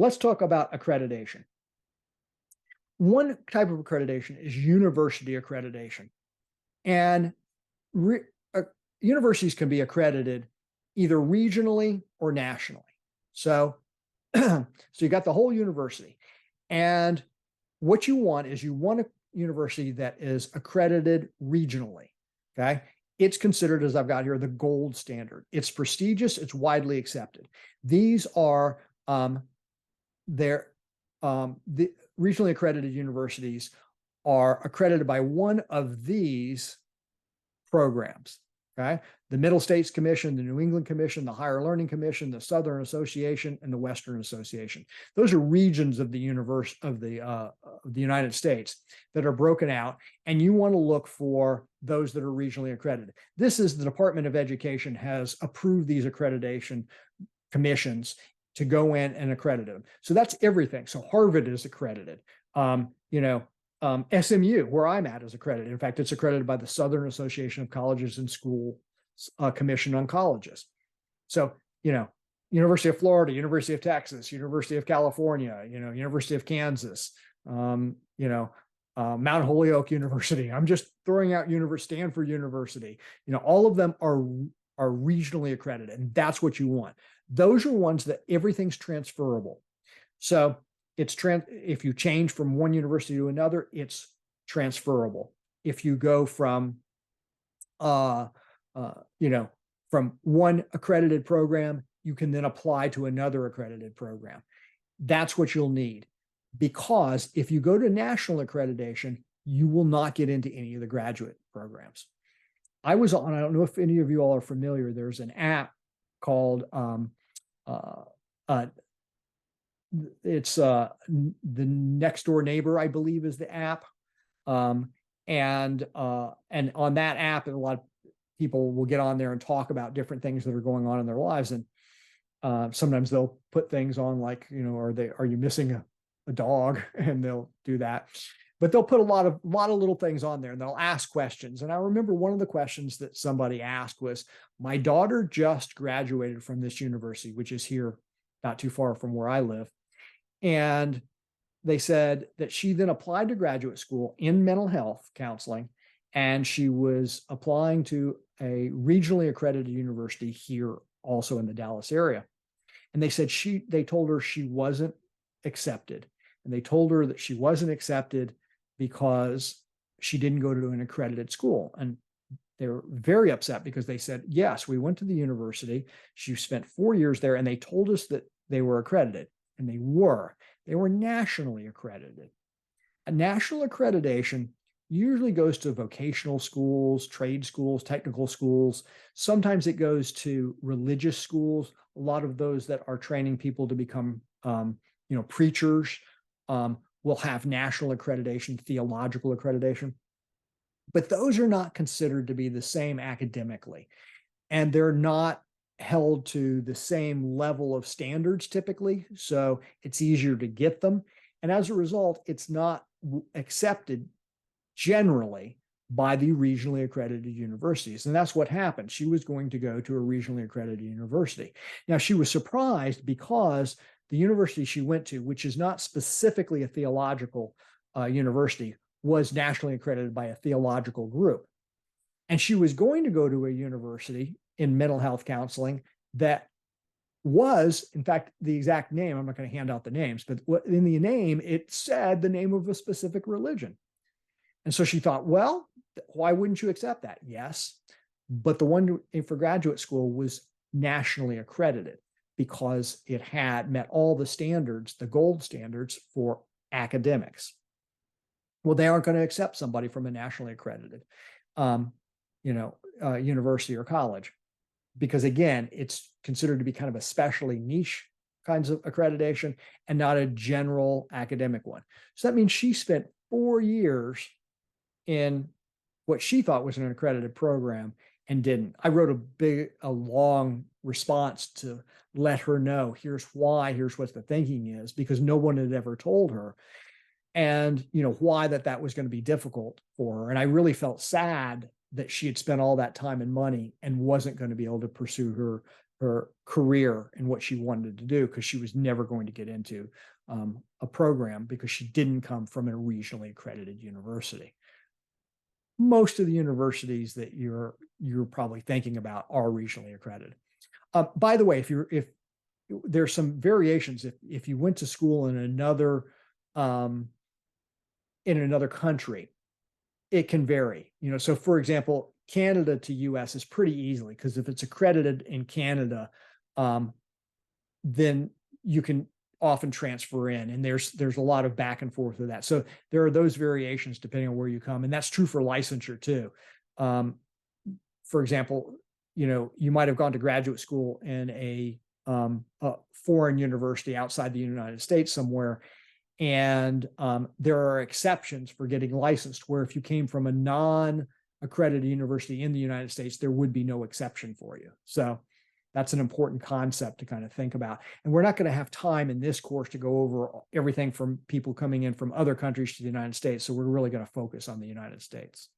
let's talk about accreditation. One type of accreditation is university accreditation. And universities can be accredited either regionally or nationally. So, so you got the whole university. And what you want is you want a university that is accredited regionally. Okay. It's considered, as I've got here, the gold standard. It's prestigious. It's widely accepted. These are the regionally accredited universities are accredited by one of these programs. Okay. The Middle States Commission, the New England Commission, the Higher Learning Commission, the Southern Association, and the Western Association. Those are regions of the universe of the United States that are broken out, and you want to look for those that are regionally accredited. This is the Department of Education has approved these accreditation commissions to go in and accredit them. So that's everything. So Harvard is accredited. SMU, where I'm at, is accredited. In fact, it's accredited by the Southern Association of Colleges and School Commission on Colleges. So, University of Florida, University of Texas, University of California, University of Kansas, Mount Holyoke University. I'm just throwing out Stanford University. All of them are regionally accredited, and that's what you want. Those are ones that everything's transferable. So if you change from one university to another, it's transferable. If you go from one accredited program, you can then apply to another accredited program. That's what you'll need, because if you go to national accreditation, you will not get into any of the graduate programs. I don't know if any of you all are familiar, there's an app called it's the Next Door Neighbor, I believe, is the app. And on that app, a lot of people will get on there and talk about different things that are going on in their lives. And sometimes they'll put things on like, are you missing a dog? And they'll do that. But they'll put a lot of little things on there, and they'll ask questions. And I remember one of the questions that somebody asked was, my daughter just graduated from this university, which is here not too far from where I live. And they said that she then applied to graduate school in mental health counseling, and she was applying to a regionally accredited university here also in the Dallas area. And they said they told her she wasn't accepted. And they told her that she wasn't accepted because she didn't go to an accredited school. And they were very upset because they said, yes, we went to the university. She spent 4 years there, and they told us that they were accredited. And they were nationally accredited. A national accreditation usually goes to vocational schools, trade schools, technical schools. Sometimes it goes to religious schools. A lot of those that are training people to become, preachers will have national accreditation, theological accreditation. But those are not considered to be the same academically. And they're not held to the same level of standards typically, so it's easier to get them. And as a result, it's not accepted generally by the regionally accredited universities. And that's what happened. She was going to go to a regionally accredited university. Now, she was surprised because the university she went to, which is not specifically a theological university, was nationally accredited by a theological group. And she was going to go to a university in mental health counseling that was, in fact, the exact name. I'm not going to hand out the names, but in the name, it said the name of a specific religion. And so she thought, well, why wouldn't you accept that? Yes. But the one for graduate school was nationally accredited because it had met all the standards, the gold standards for academics. Well, they aren't going to accept somebody from a nationally accredited, university or college, because again, it's considered to be kind of a specially niche kinds of accreditation and not a general academic one. So that means she spent 4 years in what she thought was an accredited program and didn't. I wrote a long response to let her know, here's why, here's what the thinking is, because no one had ever told her. And, why that was going to be difficult for her. And I really felt sad that she had spent all that time and money and wasn't going to be able to pursue her her career and what she wanted to do, because she was never going to get into a program because she didn't come from a regionally accredited university. Most of the universities that you're probably thinking about are regionally accredited. By the way, if there's some variations, if you went to school in another country, it can vary. So for example, Canada to US is pretty easily, because if it's accredited in Canada, then you can often transfer in, and there's a lot of back and forth with that. So there are those variations depending on where you come, and that's true for licensure too. For example, you might have gone to graduate school in a foreign university outside the United States somewhere, and there are exceptions for getting licensed, where if you came from a non-accredited university in the United States, there would be no exception for you. So that's an important concept to kind of think about. And we're not going to have time in this course to go over everything from people coming in from other countries to the United States. So we're really going to focus on the United States.